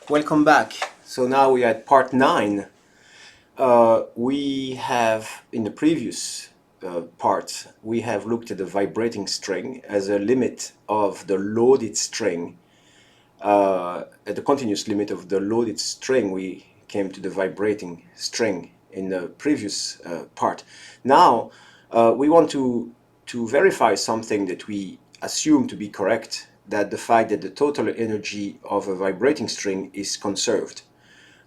Welcome back. So now we are at part 9. We have, in the previous part, we have looked at the vibrating string as a limit of the loaded string. At the continuous limit of the loaded string, we came to the vibrating string in the previous part. Now, we want to verify something that we assume to be correct, that the fact that the total energy of a vibrating string is conserved.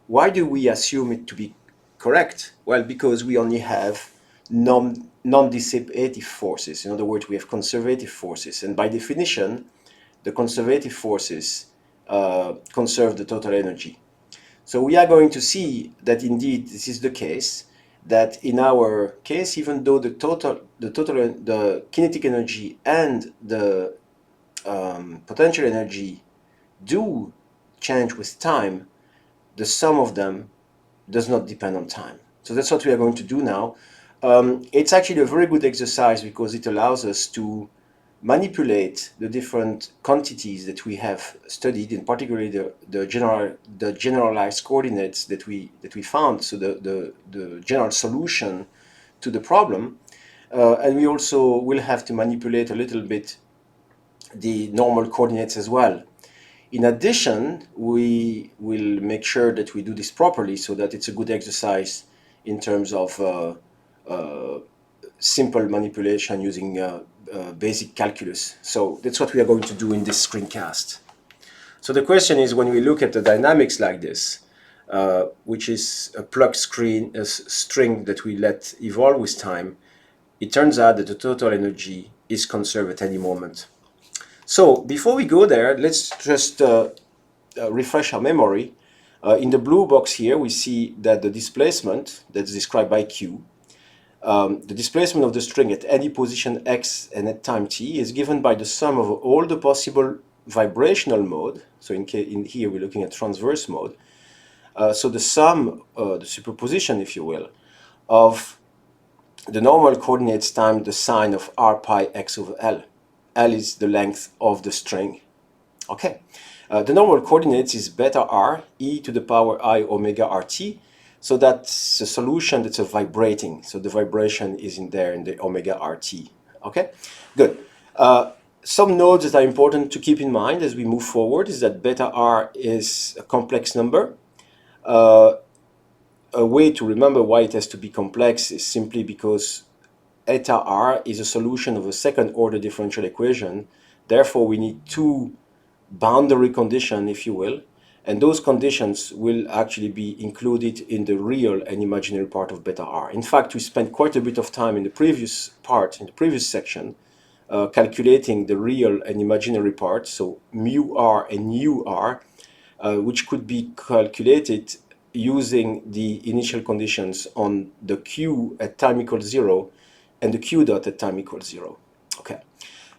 Why do we assume it to be correct? Well, because we only have non-dissipative forces. In other words, we have conservative forces. And by definition, the conservative forces conserve the total energy. So we are going to see that indeed this is the case, that in our case, even though the kinetic energy and the potential energy do change with time, the sum of them does not depend on time. So that's what we are going to do now. It's actually a very good exercise because it allows us to manipulate the different quantities that we have studied, in particularly the generalized coordinates that we found, so the general solution to the problem. And we also will have to manipulate a little bit the normal coordinates as well. In addition, we will make sure that we do this properly so that it's a good exercise in terms of simple manipulation using basic calculus. So that's what we are going to do in this screencast. So the question is, when we look at the dynamics like this, which is a plug string that we let evolve with time, it turns out that the total energy is conserved at any moment. So before we go there, let's just refresh our memory. In the blue box here, we see that the displacement that's described by Q, the displacement of the string at any position x and at time t is given by the sum of all the possible vibrational mode. So in here, we're looking at transverse mode. So the sum, the superposition, if you will, of the normal coordinates times the sine of r pi x over L. L is the length of the string. Okay. The normal coordinates is beta r e to the power I omega rt. So that's a solution that's a vibrating. So the vibration is in there in the omega rt. Okay, good. Some nodes that are important to keep in mind as we move forward is that beta r is a complex number. A way to remember why it has to be complex is simply because eta r is a solution of a second order differential equation. Therefore, we need two boundary conditions, if you will, and those conditions will actually be included in the real and imaginary part of beta r. In fact, we spent quite a bit of time in the previous part, in the previous section, calculating the real and imaginary part, so mu r and nu r, which could be calculated using the initial conditions on the q at time equals 0 and the q dot at time equals 0. Okay.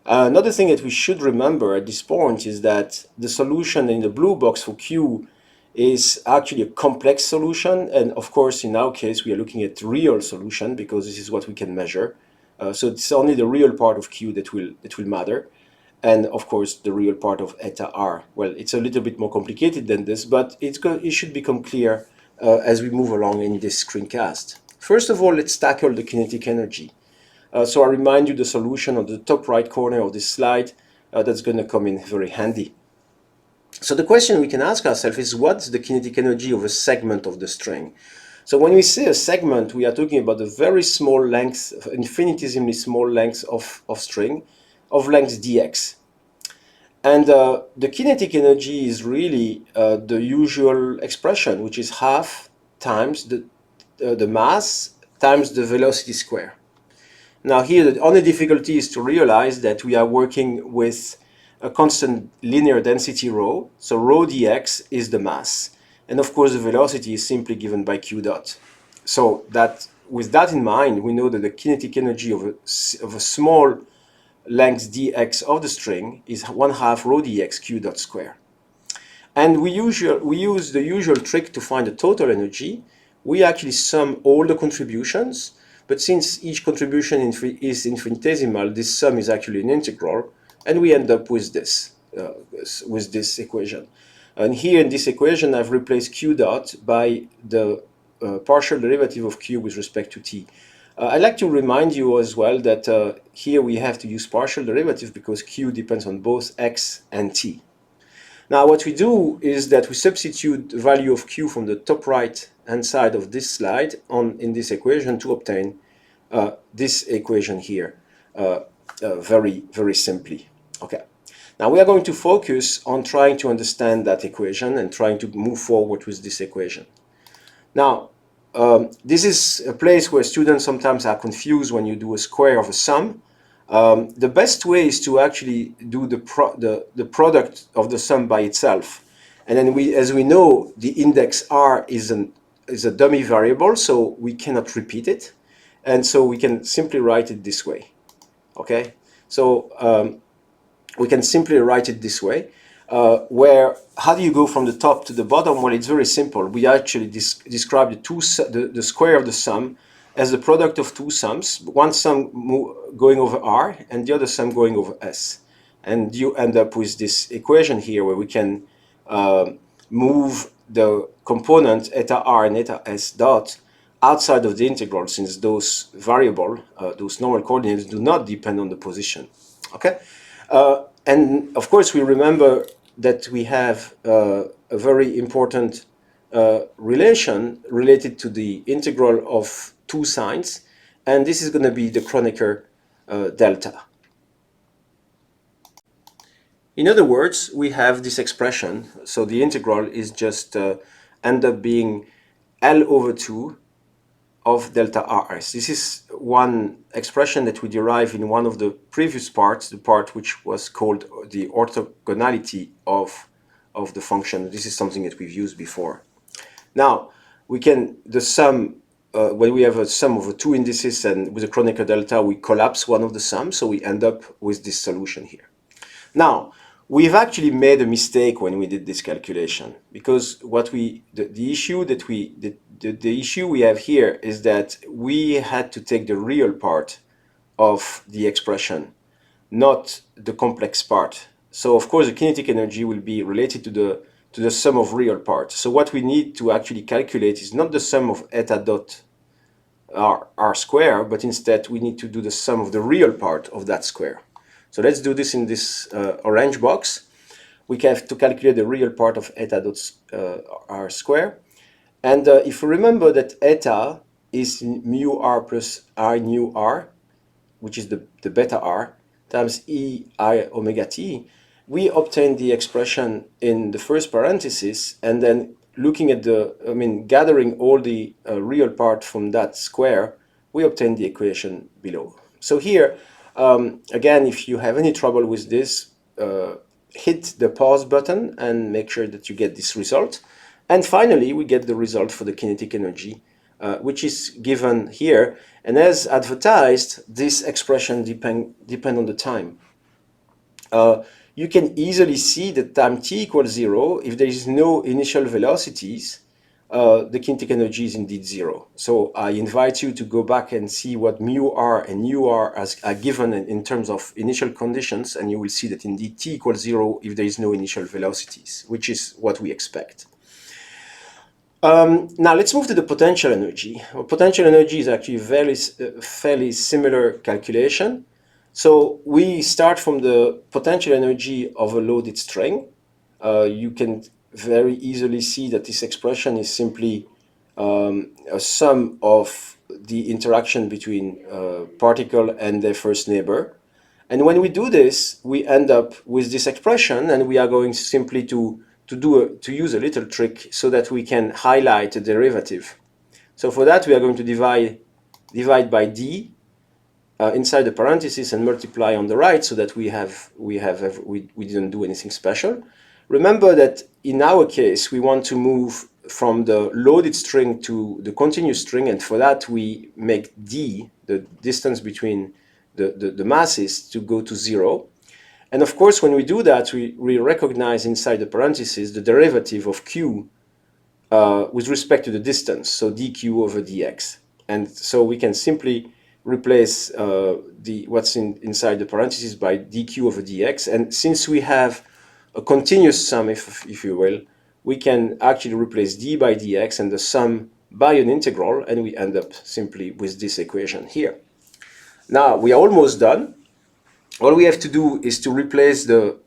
Another thing that we should remember at this point is that the solution in the blue box for q is actually a complex solution, and of course in our case we are looking at real solution because this is what we can measure. So it's only the real part of q that will matter, and of course the real part of eta r. Well, it's a little bit more complicated than this, but it should become clear as we move along in this screencast. First of all, let's tackle the kinetic energy. So I remind you the solution on the top right corner of this slide. That's going to come in very handy. So the question we can ask ourselves is, what's the kinetic energy of a segment of the string? So when we say a segment, we are talking about a very small length, infinitesimally small length of string, of length dx. And the kinetic energy is really the usual expression, which is half times the mass times the velocity square. Now here, the only difficulty is to realize that we are working with a constant linear density rho. So rho dx is the mass. And of course, the velocity is simply given by q dot. So that with that in mind, we know that the kinetic energy of a small length dx of the string is 1/2 rho dx q dot square. And we use the usual trick to find the total energy. We actually sum all the contributions. But since each contribution is infinitesimal, this sum is actually an integral, and we end up with this equation. And here in this equation, I've replaced q dot by the partial derivative of q with respect to t. I'd like to remind you as well that here we have to use partial derivative because q depends on both x and t. Now what we do is that we substitute the value of q from the top right hand side of this slide in this equation to obtain this equation here very, very simply. Okay. Now we are going to focus on trying to understand that equation and trying to move forward with this equation. Now, this is a place where students sometimes are confused when you do a square of a sum. The best way is to actually do the product of the sum by itself. And then as we know, the index r is a dummy variable, so we cannot repeat it. And so we can simply write it this way. Okay? So we can simply write it this way. Where how do you go from the top to the bottom? Well, it's very simple. We actually describe the square of the sum as the product of two sums, one sum going over r and the other sum going over s. And you end up with this equation here where we can move the component eta r and eta s dot outside of the integral, since those variable, those normal coordinates, do not depend on the position. Okay? And of course, we remember that we have a very important relation related to the integral of two signs, and this is going to be the Kronecker delta. In other words, we have this expression, so the integral is just end up being L over 2 of delta rs. This is one expression that we derive in one of the previous parts, the part which was called the orthogonality of the function. This is something that we've used before. Now, the sum, when we have a sum of two indices and with a Kronecker delta, we collapse one of the sums, so we end up with this solution here. Now, we've actually made a mistake when we did this calculation, because the issue we have here is that we had to take the real part of the expression, not the complex part. So of course the kinetic energy will be related to the sum of real parts. So what we need to actually calculate is not the sum of eta dot r square, but instead we need to do the sum of the real part of that square. So let's do this in this orange box. We have to calculate the real part of eta dot r square. And if you remember that eta is mu r plus I nu r, which is the beta r, times e I omega t, we obtain the expression in the first parenthesis, and then looking at gathering all the real part from that square, we obtain the equation below. So here, again, if you have any trouble with this, hit the pause button and make sure that you get this result. And finally, we get the result for the kinetic energy, which is given here. And as advertised, this expression depend on the time. You can easily see that time t equals 0. If there is no initial velocities, the kinetic energy is indeed 0. So I invite you to go back and see what mu r and nu r are given in terms of initial conditions, and you will see that indeed t equals 0 if there is no initial velocities, which is what we expect. Now let's move to the potential energy. Well, potential energy is actually a fairly similar calculation. So we start from the potential energy of a loaded string. You can very easily see that this expression is simply a sum of the interaction between particle and their first neighbor. And when we do this, we end up with this expression, and we are going simply to use a little trick so that we can highlight a derivative. So for that, we are going to divide by d inside the parenthesis and multiply on the right, so that we didn't do anything special. Remember that in our case, we want to move from the loaded string to the continuous string, and for that we make d, the distance between the masses, to go to 0. And of course, when we do that, we recognize inside the parenthesis the derivative of q with respect to the distance, so dq over dx. And so we can simply replace what's inside the parentheses by dq over dx. And since we have a continuous sum, if you will, we can actually replace d by dx and the sum by an integral, and we end up simply with this equation here. Now, we are almost done. All we have to do is to replace the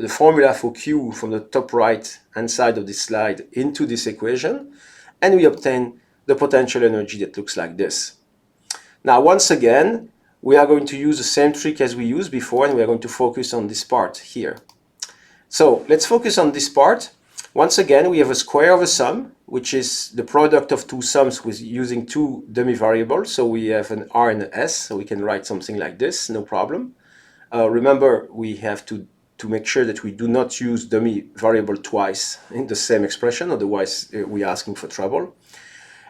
formula for Q from the top right hand side of this slide into this equation, and we obtain the potential energy that looks like this. Now, once again, we are going to use the same trick as we used before, and we are going to focus on this part here. So let's focus on this part. Once again, we have a square of a sum, which is the product of two sums with using two dummy variables. So we have an r and an s, so we can write something like this, no problem. Remember, we have to make sure that we do not use dummy variable twice in the same expression, otherwise we are asking for trouble.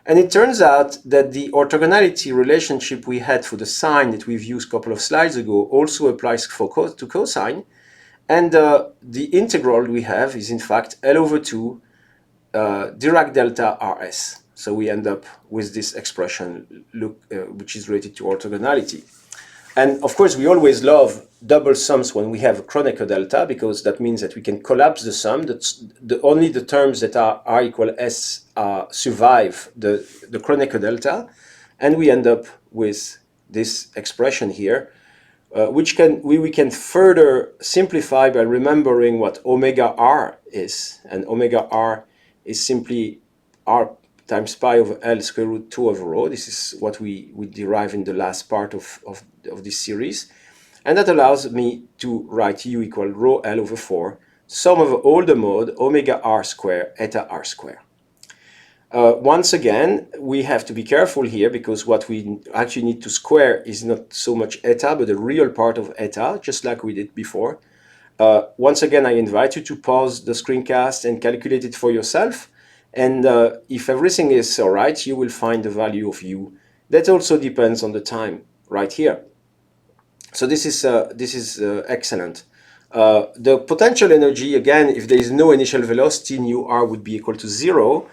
And it turns out that the orthogonality relationship we had for the sine that we've used a couple of slides ago also applies to cosine. And the integral we have is in fact L over 2 Dirac delta Rs. So we end up with this expression which is related to orthogonality. And of course, we always love double sums when we have a Kronecker delta, because that means that we can collapse the sum. That's only the terms that are r equal s survive the Kronecker delta, and we end up with this expression here, which we can further simplify by remembering what omega r is. And omega r is simply r times pi over L square root 2 over rho. This is what we derive in the last part of this series. And that allows me to write U equal rho L over 4, sum over all the mode omega r square eta r square. Once again, we have to be careful here, because what we actually need to square is not so much eta, but the real part of eta, just like we did before. Once again, I invite you to pause the screencast and calculate it for yourself. And if everything is all right, you will find the value of u. That also depends on the time right here. So this is excellent. The potential energy, again, if there is no initial velocity, nu r would be equal to 0.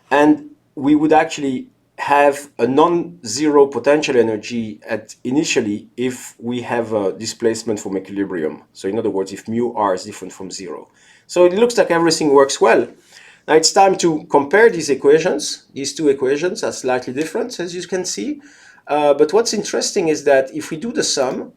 And we would actually have a non-zero potential energy initially if we have a displacement from equilibrium. So in other words, if mu r is different from 0. So it looks like everything works well. Now it's time to compare these equations. These two equations are slightly different, as you can see. But what's interesting is that if we do the sum,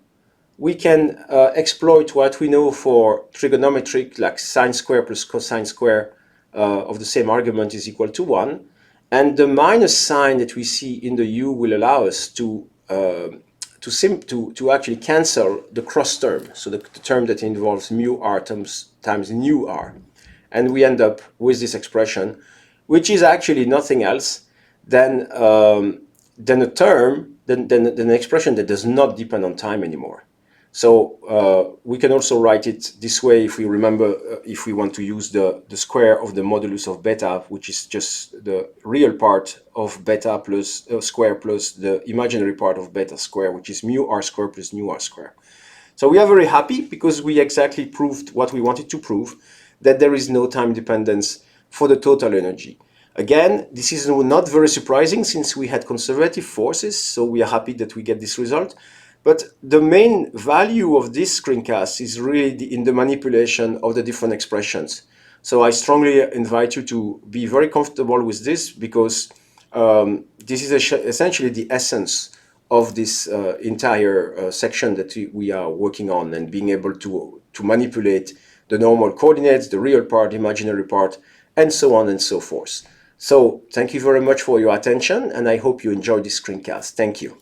we can exploit what we know for trigonometric, like sine square plus cosine square of the same argument is equal to 1. And the minus sign that we see in the u will allow us to actually cancel the cross term, so the term that involves mu r times nu r. And we end up with this expression, which is actually nothing else than a term, than an expression that does not depend on time anymore. So we can also write it this way if we remember, if we want to use the square of the modulus of beta, which is just the real part of beta plus square plus the imaginary part of beta square, which is mu r square plus nu r square. So we are very happy because we exactly proved what we wanted to prove, that there is no time dependence for the total energy. Again, this is not very surprising since we had conservative forces, so we are happy that we get this result. But the main value of this screencast is really in the manipulation of the different expressions. So I strongly invite you to be very comfortable with this, because this is essentially the essence of this entire section that we are working on, and being able to manipulate the normal coordinates, the real part, imaginary part, and so on and so forth. So thank you very much for your attention, and I hope you enjoyed this screencast. Thank you.